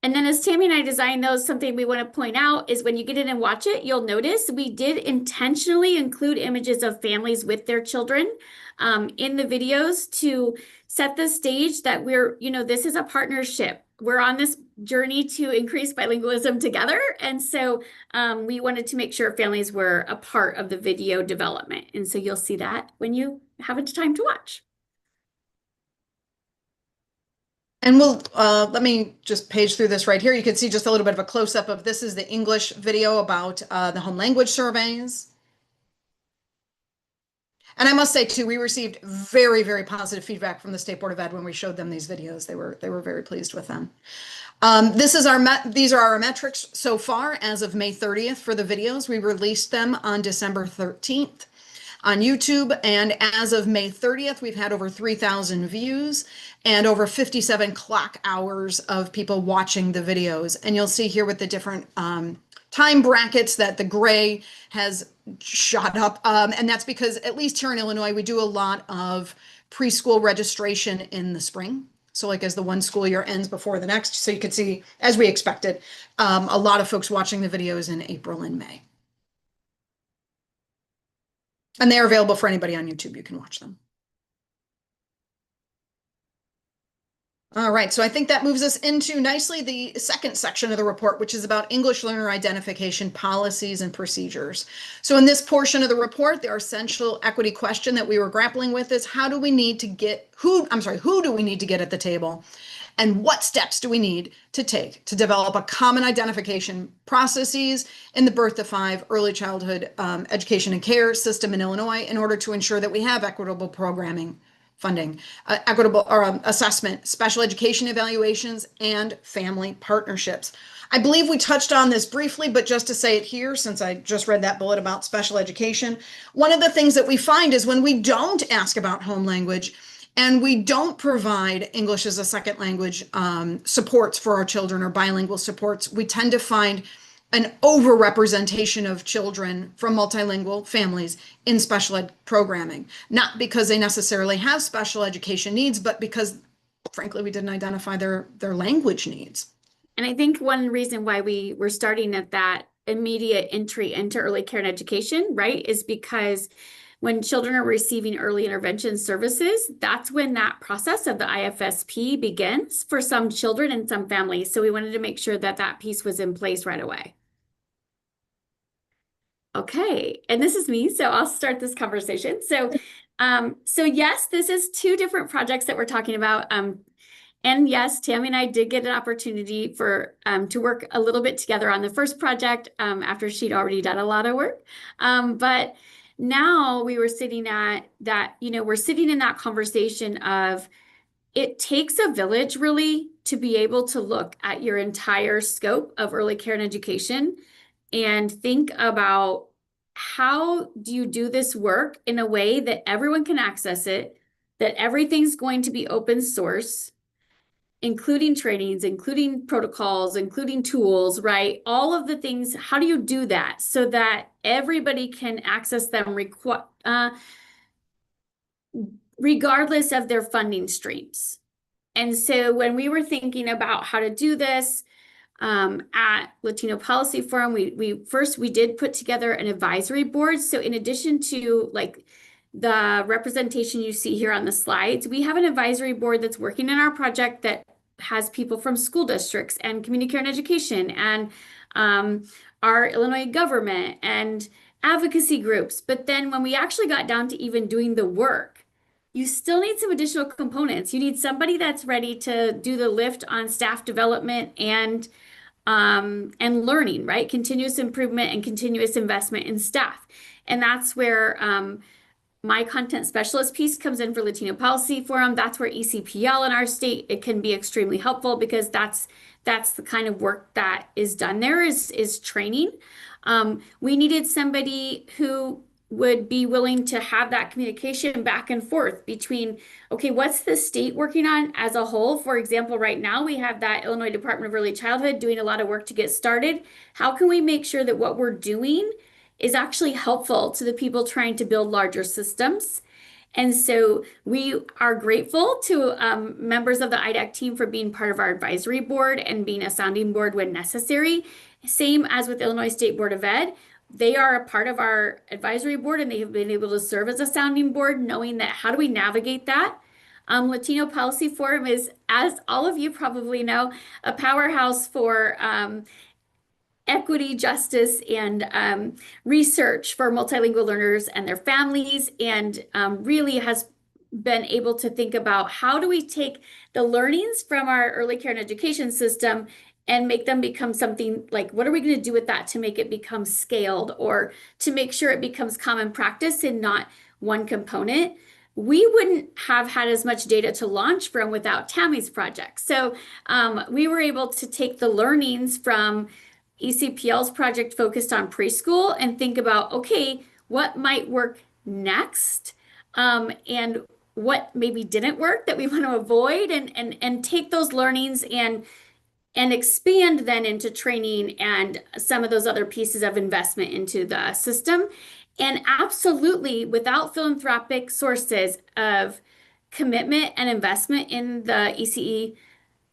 And then as Tammy and I designed those, something we want to point out is when you get in and watch it, you'll notice we did intentionally include images of families with their children in the videos to set the stage that this is a partnership. We're on this journey to increase bilingualism together. And so we wanted to make sure families were a part of the video development. And so you'll see that when you have time to watch. And let me just page through this right here. You can see just a little bit of a close-up of this is the English video about the home language surveys. And I must say too, we received very, very positive feedback from the State Board of Ed when we showed them these videos. They were very pleased with them. These are our metrics so far as of May 30th for the videos. We released them on December 13th on YouTube, and as of May 30th, we've had over 3,000 views and over 57 clock hours of people watching the videos. And you'll see here with the different time brackets that the gray has shot up. And that's because, at least here in Illinois, we do a lot of preschool registration in the spring. So like as the one school year ends before the next. So you could see, as we expected, a lot of folks watching the videos in April and May. And they are available for anybody on YouTube. You can watch them. All right, so I think that moves us into nicely the second section of the report, which is about English learner identification policies and procedures. So in this portion of the report, the essential equity question that we were grappling with is who do we need to get at the table? And what steps do we need to take to develop a common identification processes in the birth to 5 early childhood education and care system in Illinois in order to ensure that we have equitable programming, funding, equitable assessment, special education evaluations, and family partnerships. I believe we touched on this briefly, but just to say it here, since I just read that bullet about special education, one of the things that we find is when we don't ask about home language and we don't provide English as a second language supports for our children or bilingual supports, we tend to find an overrepresentation of children from multilingual families in special ed programming, not because they necessarily have special education needs, but because, frankly, we didn't identify their language needs. And I think one reason why we were starting at that immediate entry into early care and education, right, is because when children are receiving early intervention services, that's when that process of the IFSP begins for some children and some families. So we wanted to make sure that that piece was in place right away. Okay, and this is me, so I'll start this conversation. So yes, this is 2 different projects that we're talking about. And yes, Tammy and I did get an opportunity to work a little bit together on the first project after she'd already done a lot of work. But now we were sitting at that, we're sitting in that conversation of it takes a village really to be able to look at your entire scope of early care and education and think about how do you do this work in a way that everyone can access it, that everything's going to be open source, including trainings, including protocols, including tools, right? All of the things, how do you do that so that everybody can access them regardless of their funding streams? And so when we were thinking about how to do this at Latino Policy Forum, we did put together an advisory board. So in addition to like the representation you see here on the slides, we have an advisory board that's working in our project that has people from school districts and community care and education and our Illinois government and advocacy groups. But then when we actually got down to even doing the work, you still need some additional components. You need somebody that's ready to do the lift on staff development and learning, right? Continuous improvement and continuous investment in staff. And that's where my content specialist piece comes in for Latino Policy Forum. That's where ECPL in our state, it can be extremely helpful because that's the kind of work that is done there is training. We needed somebody who would be willing to have that communication back and forth between, okay, what's the state working on as a whole? For example, right now we have that Illinois Department of Early Childhood doing a lot of work to get started. How can we make sure that what we're doing is actually helpful to the people trying to build larger systems? And so we are grateful to members of the IDAC team for being part of our advisory board and being a sounding board when necessary. Same as with Illinois State Board of Ed. They are a part of our advisory board and they have been able to serve as a sounding board, knowing that how do we navigate that? Latino Policy Forum is, as all of you probably know, a powerhouse for equity, justice, and research for multilingual learners and their families, and really has been able to think about how do we take the learnings from our early care and education system and make them become something like, what are we going to do with that to make it become scaled or to make sure it becomes common practice and not one component, we wouldn't have had as much data to launch from without Tammy's project. So we were able to take the learnings from ECPL's project focused on preschool and think about, okay, what might work next, and what maybe didn't work that we want to avoid, and take those learnings and expand then into training and some of those other pieces of investment into the system. And absolutely, without philanthropic sources of commitment and investment in the ECE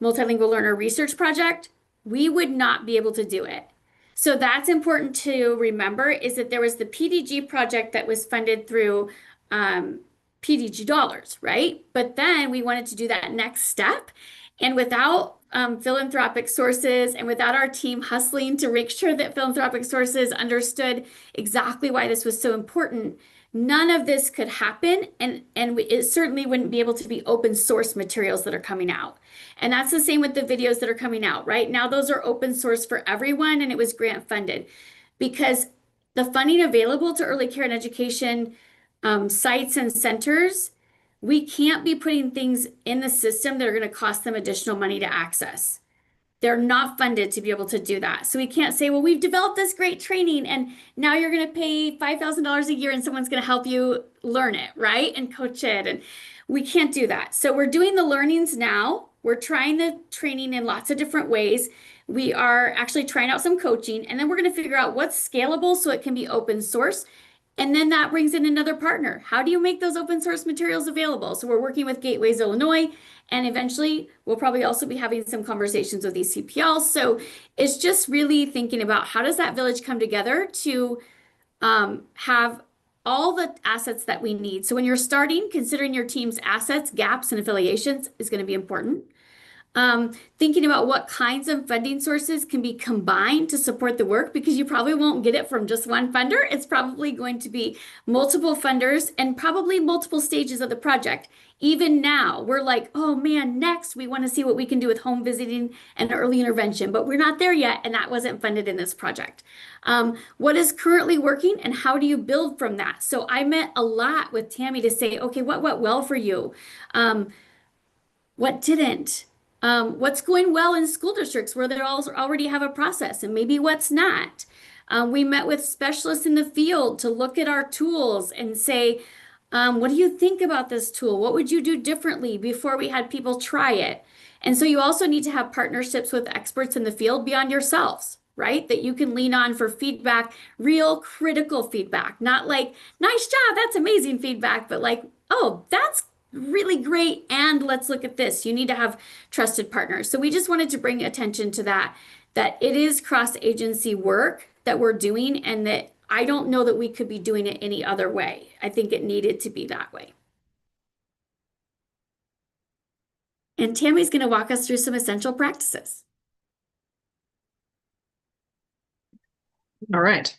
Multilingual Learner Research Project, we would not be able to do it. So that's important to remember, is that there was the PDG project that was funded through PDG dollars, right? But then we wanted to do that next step. And without philanthropic sources and without our team hustling to make sure that philanthropic sources understood exactly why this was so important, none of this could happen. And it certainly wouldn't be able to be open source materials that are coming out. And that's the same with the videos that are coming out, right? Now those are open source for everyone, and it was grant funded, because the funding available to early care and education sites and centers, we can't be putting things in the system that are going to cost them additional money to access. They're not funded to be able to do that. So we can't say, well, we've developed this great training and now you're going to pay $5,000 a year and someone's going to help you learn it, right? And coach it. And we can't do that. So we're doing the learnings now. We're trying the training in lots of different ways. We are actually trying out some coaching, and then we're going to figure out what's scalable so it can be open source. And then that brings in another partner. How do you make those open source materials available? So we're working with Gateways Illinois, and eventually we'll probably also be having some conversations with ECPL. So it's just really thinking about, how does that village come together to have all the assets that we need. So when you're starting, considering your team's assets, gaps, and affiliations is going to be important. Thinking about what kinds of funding sources can be combined to support the work, because you probably won't get it from just one funder. It's probably going to be multiple funders and probably multiple stages of the project. Even now, we're like, oh man, next we want to see what we can do with home visiting and early intervention, but we're not there yet, and that wasn't funded in this project. What is currently working and how do you build from that? So I met a lot with Tammy to say, okay, what went well for you? What didn't? What's going well in school districts where they already have a process, and maybe what's not. We met with specialists in the field to look at our tools and say, what do you think about this tool? What would you do differently before we had people try it? And so you also need to have partnerships with experts in the field beyond yourselves, right? That you can lean on for feedback, real critical feedback, not like, nice job, that's amazing feedback, but like, oh, that's really great, and let's look at this. You need to have trusted partners. So we just wanted to bring attention to that it is cross-agency work that we're doing, and that I don't know that we could be doing it any other way. I think it needed to be that way. And Tammy's going to walk us through some essential practices. All right.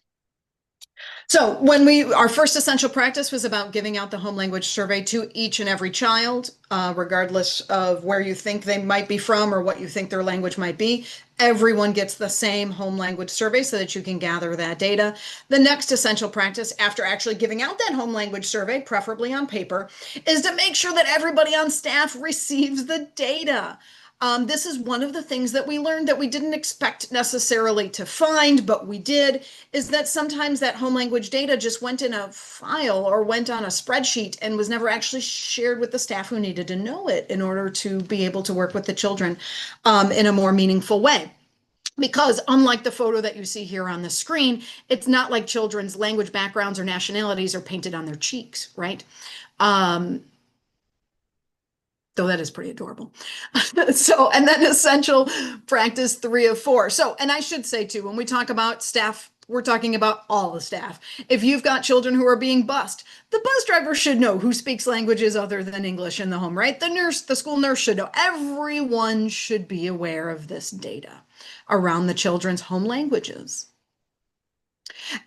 So our first essential practice was about giving out the home language survey to each and every child, regardless of where you think they might be from or what you think their language might be. Everyone gets the same home language survey so that you can gather that data. The next essential practice, after actually giving out that home language survey, preferably on paper, is to make sure that everybody on staff receives the data. This is one of the things that we learned that we didn't expect necessarily to find, but we did, is that sometimes that home language data just went in a file or went on a spreadsheet and was never actually shared with the staff who needed to know it in order to be able to work with the children in a more meaningful way. Because unlike the photo that you see here on the screen, it's not like children's language backgrounds or nationalities are painted on their cheeks, right? Though that is pretty adorable. So, and then essential practice 3 of 4. So, and I should say too, when we talk about staff, we're talking about all the staff. If you've got children who are being bused, the bus driver should know who speaks languages other than English in the home, right? The school nurse should know. Everyone should be aware of this data around the children's home languages.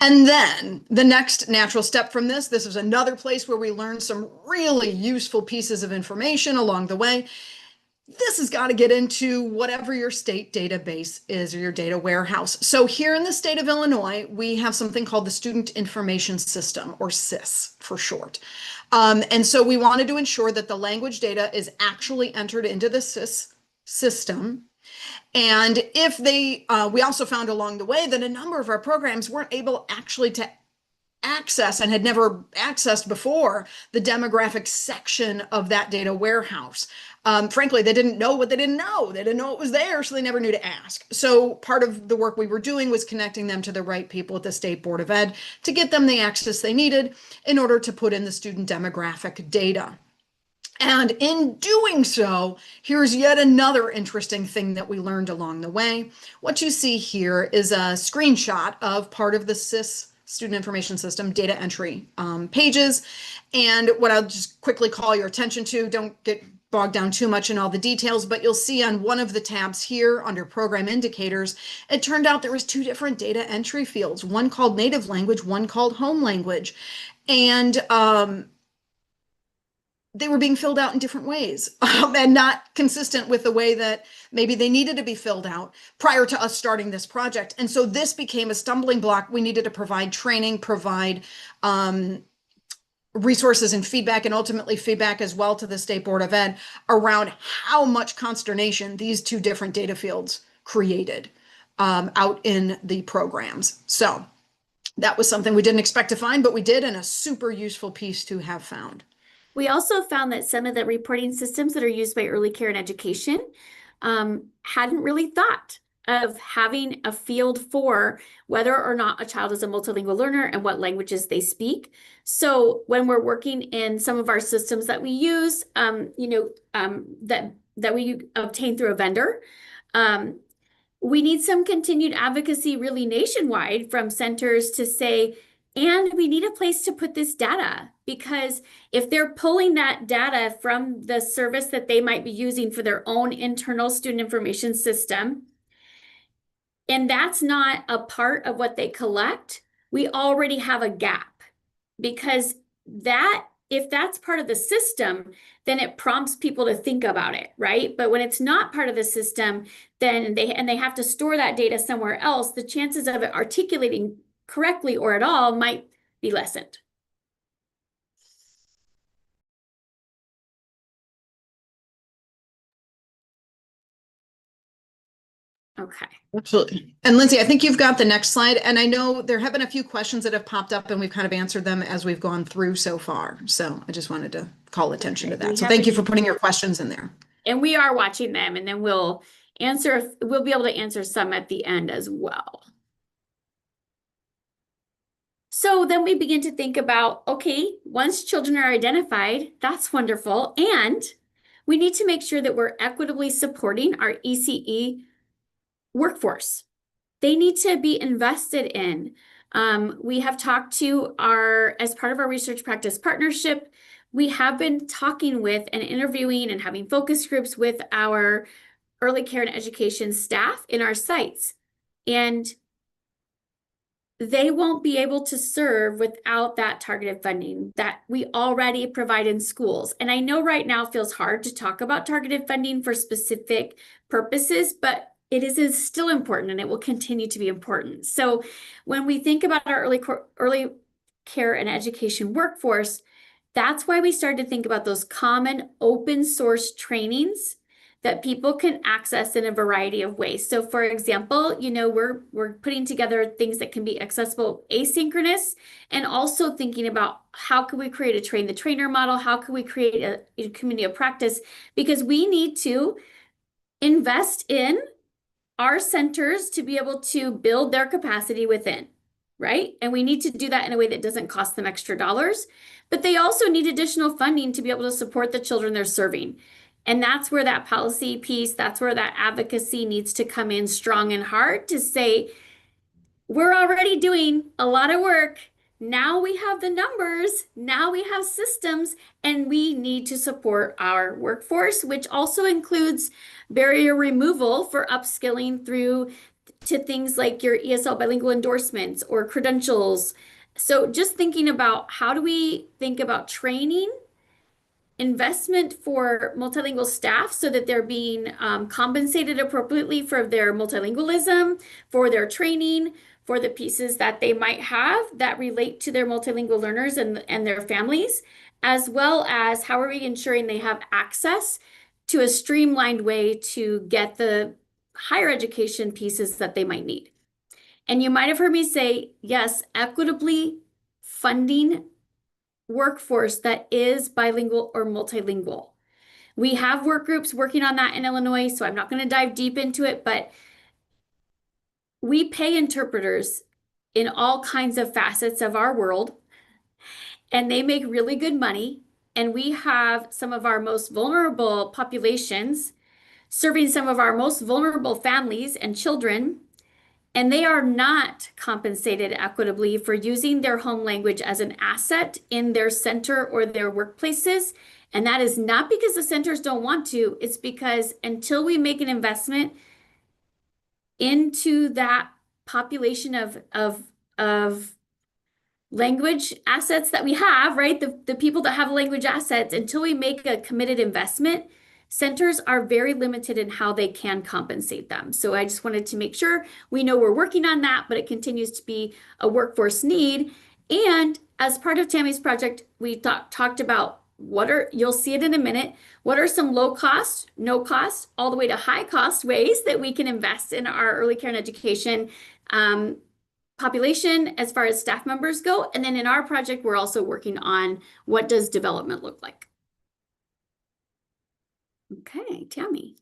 And then the next natural step from this is another place where we learned some really useful pieces of information along the way. this has got to get into whatever your state database is or your data warehouse. So here in the state of Illinois, we have something called the Student Information System, or SIS for short. And so we wanted to ensure that the language data is actually entered into the SIS system. And if they, we also found along the way that a number of our programs weren't able actually to access and had never accessed before the demographic section of that data warehouse. Frankly, they didn't know what they didn't know. They didn't know it was there, so they never knew to ask. So part of the work we were doing was connecting them to the right people at the State Board of Ed to get them the access they needed in order to put in the student demographic data. And in doing so, here's yet another interesting thing that we learned along the way. What you see here is a screenshot of part of the SIS Student Information System data entry pages. And what I'll just quickly call your attention to, don't get bogged down too much in all the details, but you'll see on one of the tabs here under program indicators, it turned out there was two different data entry fields, one called native language, one called home language. And they were being filled out in different ways and not consistent with the way that maybe they needed to be filled out prior to us starting this project. And so this became a stumbling block. We needed to provide training, provide resources and feedback, and ultimately feedback as well to the State Board of Ed around how much consternation these two different data fields created out in the programs. So that was something we didn't expect to find, but we did, and a super useful piece to have found. We also found that some of the reporting systems that are used by early care and education hadn't really thought of having a field for whether or not a child is a multilingual learner and what languages they speak. So when we're working in some of our systems that we use, that we obtain through a vendor, we need some continued advocacy really nationwide from centers to say, and we need a place to put this data, because if they're pulling that data from the service that they might be using for their own internal student information system, and that's not a part of what they collect, we already have a gap, because if that's part of the system, then it prompts people to think about it, right? But when it's not part of the system, then they have to store that data somewhere else, the chances of it articulating correctly or at all might be lessened. Okay. Absolutely. And Lindsay, I think you've got the next slide. And I know there have been a few questions that have popped up, and we've kind of answered them as we've gone through so far. So I just wanted to call attention to that. So thank you for putting your questions in there. And we are watching them, and then we'll be able to answer some at the end as well. So then we begin to think about, okay, once children are identified, that's wonderful. And we need to make sure that we're equitably supporting our ECE workforce. They need to be invested in. We have talked to as part of our research practice partnership, we have been talking with and interviewing and having focus groups with our early care and education staff in our sites. And they won't be able to serve without that targeted funding that we already provide in schools. And I know right now it feels hard to talk about targeted funding for specific purposes, but it is still important, and it will continue to be important. So when we think about our early care and education workforce, that's why we started to think about those common open source trainings that people can access in a variety of ways. So for example, we're putting together things that can be accessible asynchronous, and also thinking about how can we create a train the trainer model? How can we create a community of practice? Because we need to invest in our centers to be able to build their capacity within, right? And we need to do that in a way that doesn't cost them extra dollars, but they also need additional funding to be able to support the children they're serving. And that's where that policy piece, that's where that advocacy needs to come in strong and hard to say, we're already doing a lot of work. Now we have the numbers, now we have systems, and we need to support our workforce, which also includes barrier removal for upskilling through to things like your ESL bilingual endorsements or credentials. So just thinking about how do we think about training investment for multilingual staff so that they're being compensated appropriately for their multilingualism, for their training, for the pieces that they might have that relate to their multilingual learners and their families, as well as how are we ensuring they have access to a streamlined way to get the higher education pieces that they might need. And you might have heard me say, yes, equitably funding workforce that is bilingual or multilingual. We have work groups working on that in Illinois, so I'm not going to dive deep into it, but we pay interpreters in all kinds of facets of our world, and they make really good money. And we have some of our most vulnerable populations serving some of our most vulnerable families and children, and they are not compensated equitably for using their home language as an asset in their center or their workplaces. And that is not because the centers don't want to, it's because until we make an investment into that population of language assets that we have, right? The people that have language assets, until we make a committed investment, centers are very limited in how they can compensate them. So I just wanted to make sure we know we're working on that, but it continues to be a workforce need. And as part of Tammy's project, we talked about you'll see it in a minute, what are some low cost, no cost, all the way to high cost ways that we can invest in our early care and education population as far as staff members go. And then in our project, we're also working on what does development look like. Okay, Tammy.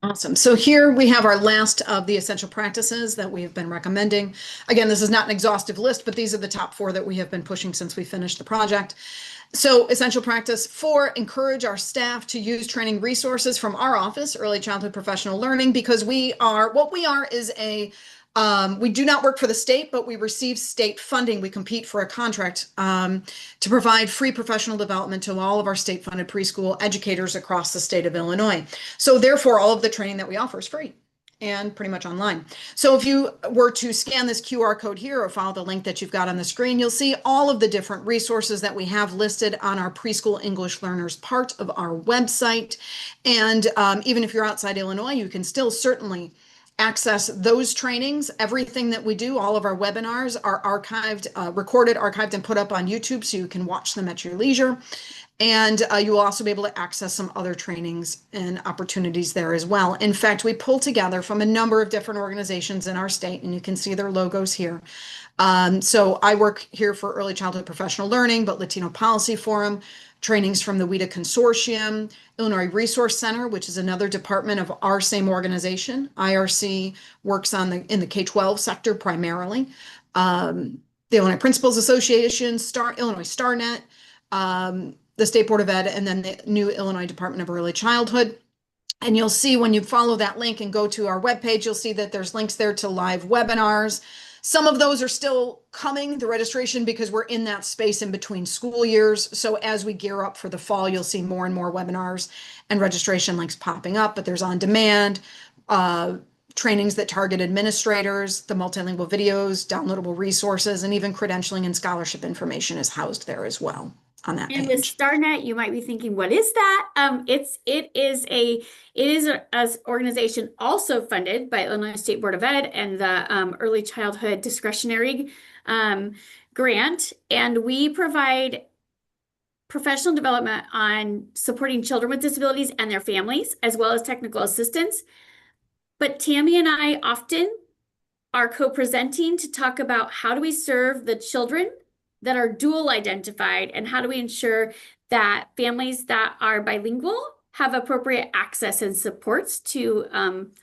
Awesome. So here we have our last of the essential practices that we have been recommending. Again, this is not an exhaustive list, but these are the top 4 that we have been pushing since we finished the project. So essential practice 4, encourage our staff to use training resources from our office, Early Childhood Professional Learning, because we do not work for the state, but we receive state funding. We compete for a contract to provide free professional development to all of our state-funded preschool educators across the state of Illinois. So therefore, all of the training that we offer is free and pretty much online. So if you were to scan this QR code here or follow the link that you've got on the screen, you'll see all of the different resources that we have listed on our preschool English learners part of our website. And even if you're outside Illinois, you can still certainly access those trainings. Everything that we do, all of our webinars are archived, recorded, archived, and put up on YouTube so you can watch them at your leisure. And you will also be able to access some other trainings and opportunities there as well. In fact, we pull together from a number of different organizations in our state, and you can see their logos here. So I work here for Early Childhood Professional Learning, but Latino Policy Forum, trainings from the WIDA Consortium, Illinois Resource Center, which is another department of our same organization. IRC works in the K-12 sector primarily. The Illinois Principals Association, Illinois StarNet, the State Board of Ed, and then the new Illinois Department of Early Childhood. And you'll see when you follow that link and go to our webpage, you'll see that there's links there to live webinars. Some of those are still coming, the registration, because we're in that space in between school years. So as we gear up for the fall, you'll see more and more webinars and registration links popping up, but there's on demand, trainings that target administrators, the multilingual videos, downloadable resources, and even credentialing and scholarship information is housed there as well on that And page. with StarNet, you might be thinking, what is that? It is an organization also funded by Illinois State Board of Ed and the Early Childhood Discretionary Grant. And we provide professional development on supporting children with disabilities and their families, as well as technical assistance. But Tammy and I often are co-presenting to talk about how do we serve the children that are dual identified, and how do we ensure that families that are bilingual have appropriate access and supports to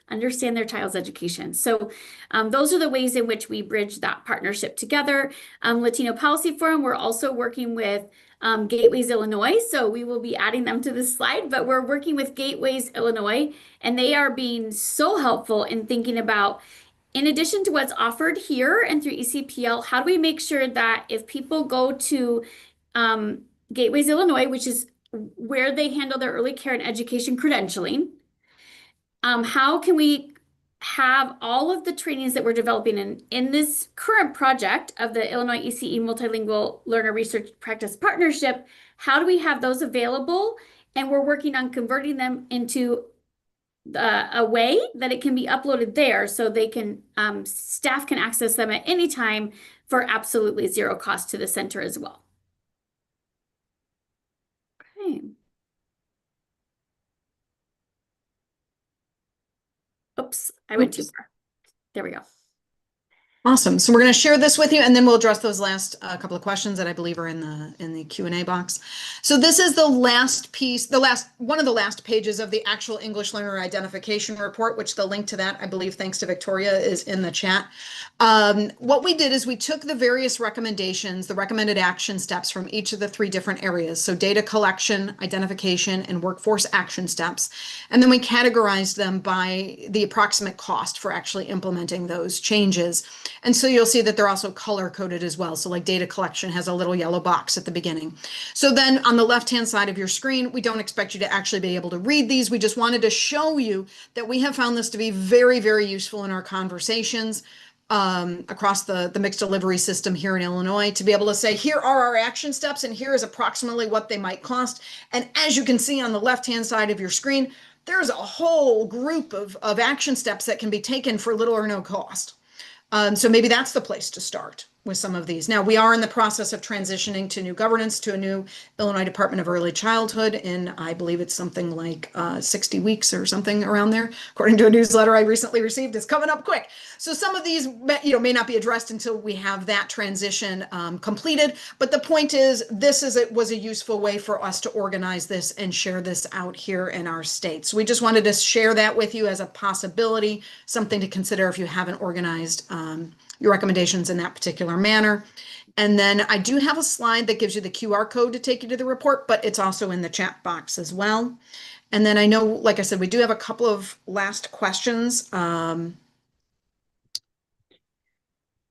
understand their child's education. So those are the ways in which we bridge that partnership together. Latino Policy Forum, we're also working with Gateways Illinois, so we will be adding them to this slide, but we're working with Gateways Illinois, and they are being so helpful in thinking about, in addition to what's offered here and through ECPL, how do we make sure that if people go to Gateways Illinois, which is where they handle their early care and education credentialing, how can we have all of the trainings that we're developing in this current project of the Illinois ECE Multilingual Learner Research Practice Partnership, how do we have those available? And we're working on converting them into a way that it can be uploaded there so they can staff can access them at any time for absolutely zero cost to the center as well. Okay. Oops, I went too far. There we go. Awesome. So we're going to share this with you, and then we'll address those last couple of questions that I believe are in the Q&A box. So this is the last piece, one of the last pages of the actual English Learner Identification Report, which the link to that, I believe, thanks to Victoria, is in the chat. What we did is we took the various recommendations, the recommended action steps from each of the 3 different areas. So data collection, identification, and workforce action steps. And then we categorized them by the approximate cost for actually implementing those changes. And so you'll see that they're also color coded as well. So like data collection has a little yellow box at the beginning. So then on the left-hand side of your screen, we don't expect you to actually be able to read these. We just wanted to show you that we have found this to be very, very useful in our conversations across the mixed delivery system here in Illinois, to be able to say, here are our action steps and here is approximately what they might cost. And as you can see on the left-hand side of your screen, there's a whole group of action steps that can be taken for little or no cost. So maybe that's the place to start with some of these. Now, we are in the process of transitioning to new governance, to a new Illinois Department of Early Childhood in, I believe it's something like 60 weeks or something around there, according to a newsletter I recently received. It's coming up quick. So some of these, may not be addressed until we have that transition completed. But the point is, was a useful way for us to organize this and share this out here in our state. So we just wanted to share that with you as a possibility, something to consider if you haven't organized your recommendations in that particular manner. And then I do have a slide that gives you the QR code to take you to the report, but it's also in the chat box as well. And then I know, like I said, we do have a couple of last questions. Okay.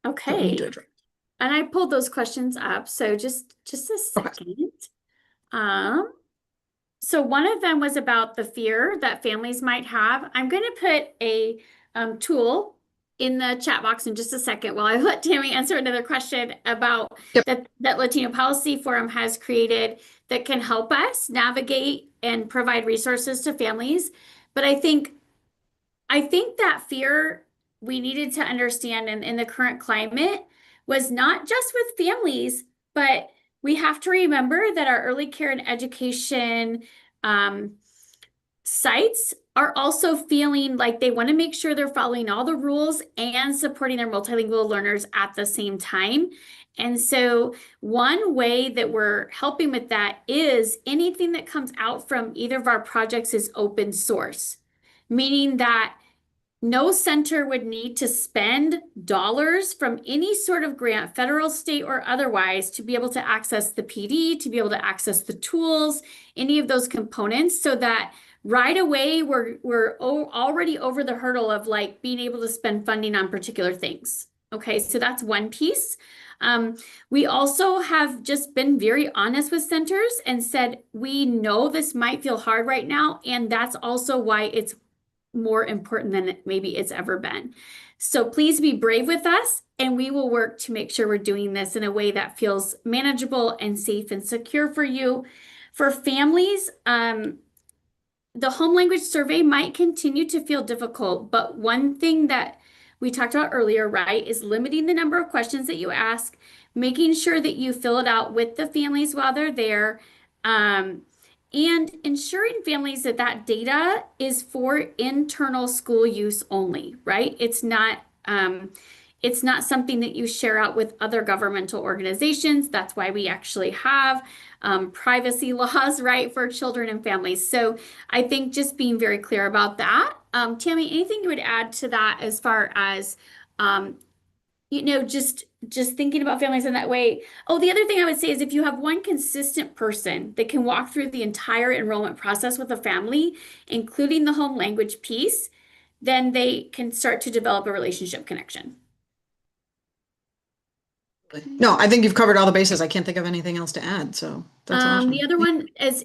And I pulled those questions up. So just a second. Okay. So one of them was about the fear that families might have. I'm going to put a tool in the chat box in just a second while I let Tammy answer another question about that Latino Policy Forum has created that can help us navigate and provide resources to families. But I think that fear we needed to understand in the current climate was not just with families, but we have to remember that our early care and education sites are also feeling like they want to make sure they're following all the rules and supporting their multilingual learners at the same time. And so one way that we're helping with that is anything that comes out from either of our projects is open source, meaning that no center would need to spend dollars from any sort of grant, federal, state, or otherwise, to be able to access the PD, to be able to access the tools, any of those components, so that right away we're already over the hurdle of like being able to spend funding on particular things. Okay, so that's one piece. We also have just been very honest with centers and said, we know this might feel hard right now, and that's also why it's more important than maybe it's ever been. So please be brave with us, and we will work to make sure we're doing this in a way that feels manageable and safe and secure for you. For families, the home language survey might continue to feel difficult, but one thing that we talked about earlier, right, is limiting the number of questions that you ask, making sure that you fill it out with the families while they're there, and ensuring families that that data is for internal school use only, right? It's not something that you share out with other governmental organizations. That's why we actually have privacy laws, right, for children and families. So I think just being very clear about that. Tammy, anything you would add to that as far as just thinking about families in that way? Oh, the other thing I would say is if you have one consistent person that can walk through the entire enrollment process with a family, including the home language piece, then they can start to develop a relationship connection. No, I think you've covered all the bases. I can't think of anything else to add. So that's awesome. The other one is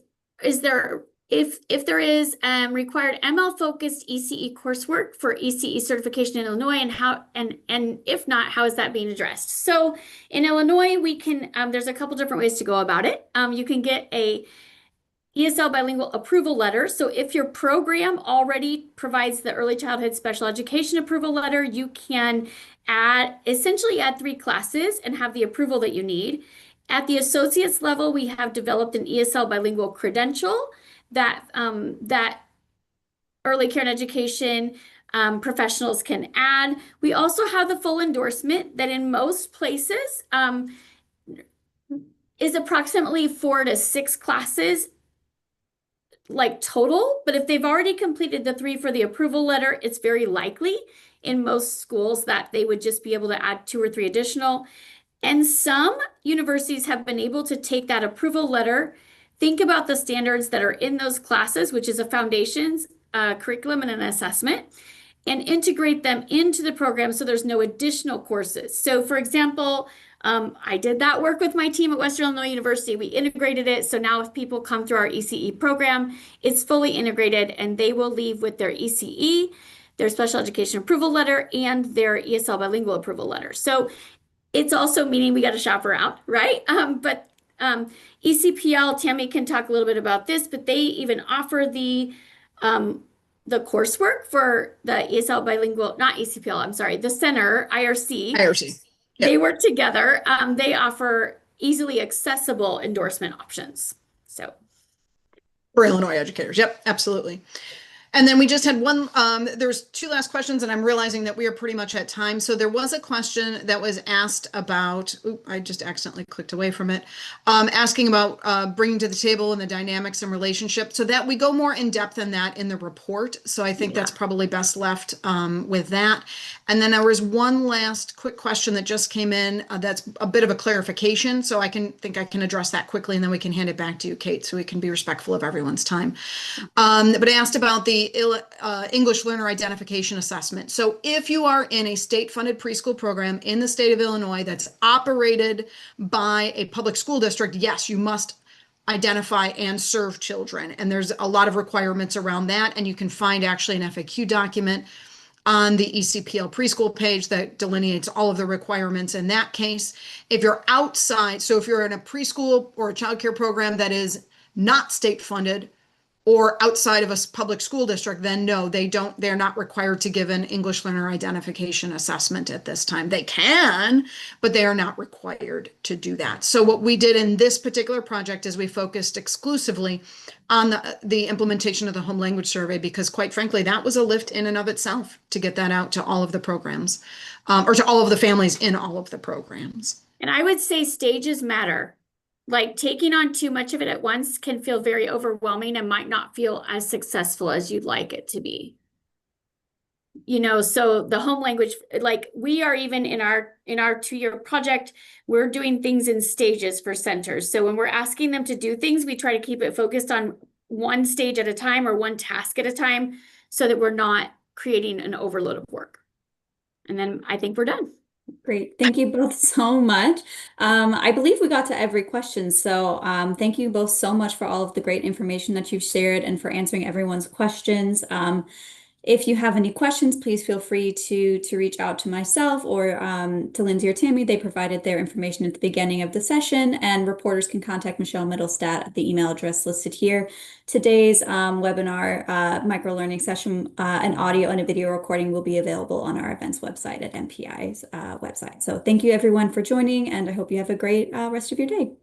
there if there is required ML-focused ECE coursework for ECE certification in Illinois, and if not, how is that being addressed? So in Illinois, we can there's a couple different ways to go about it. You can get a ESL bilingual approval letter. So if your program already provides the early childhood special education approval letter, you can essentially add 3 classes and have the approval that you need. At the associate's level, we have developed an ESL bilingual credential that early care and education professionals can add. We also have the full endorsement that in most places is approximately 4 to 6 classes like total, but if they've already completed the 3 for the approval letter, it's very likely in most schools that they would just be able to add 2 or 3 additional. And some universities have been able to take that approval letter, think about the standards that are in those classes, which is a foundations, curriculum, and an assessment, and integrate them into the program so there's no additional courses. So for example, I did that work with my team at Western Illinois University. We integrated it. So now if people come through our ECE program, it's fully integrated and they will leave with their ECE, their special education approval letter, and their ESL bilingual approval letter. So it's also meaning we got to shop around, right? But ECPL, Tammy can talk a little bit about this, but they even offer the coursework for the ESL bilingual, not ECPL, I'm sorry, the center, IRC. IRC. Yep. They work together. They offer easily accessible endorsement options. So For Illinois educators. Yep, absolutely. And then we just had one, there's 2 last questions and I'm realizing that we are pretty much at time. So there was a question that was asked about, I just accidentally clicked away from it, asking about bringing to the table and the dynamics and relationship, so that we go more in depth than that in the report. So I think that's probably best left with that. And then there was one last quick question that just came in that's a bit of a clarification. So I think I can address that quickly and then we can hand it back to you, Kate, so we can be respectful of everyone's time. But I asked about the English learner identification assessment. So if you are in a state-funded preschool program in the state of Illinois that's operated by a public school district, yes, you must identify and serve children. And there's a lot of requirements around that. And you can find actually an FAQ document on the ECPL preschool page that delineates all of the requirements in that case. If you're outside, so if you're in a preschool or a childcare program that is not state-funded, or outside of a public school district, then no, they're not required to give an English learner identification assessment at this time. They can, but they are not required to do that. So what we did in this particular project is we focused exclusively on the implementation of the home language survey, because quite frankly, that was a lift in and of itself to get that out to all of the programs, or to all of the families in all of the programs. And I would say stages matter. Like taking on too much of it at once can feel very overwhelming and might not feel as successful as you'd like it to be. So the home language, like we are even in our 2-year project, we're doing things in stages for centers. So when we're asking them to do things, we try to keep it focused on one stage at a time or one task at a time so that we're not creating an overload of work. And then I think we're done. Great. Thank you both so much. I believe we got to every question. So thank you both so much for all of the great information that you've shared and for answering everyone's questions. If you have any questions, please feel free to reach out to myself or to Lindsay or Tammy. They provided their information at the beginning of the session, and reporters can contact Michelle Middlestat at the email address listed here. Today's webinar microlearning session, an audio and a video recording will be available on our events website at MPI's website. So thank you everyone for joining, and I hope you have a great rest of your day.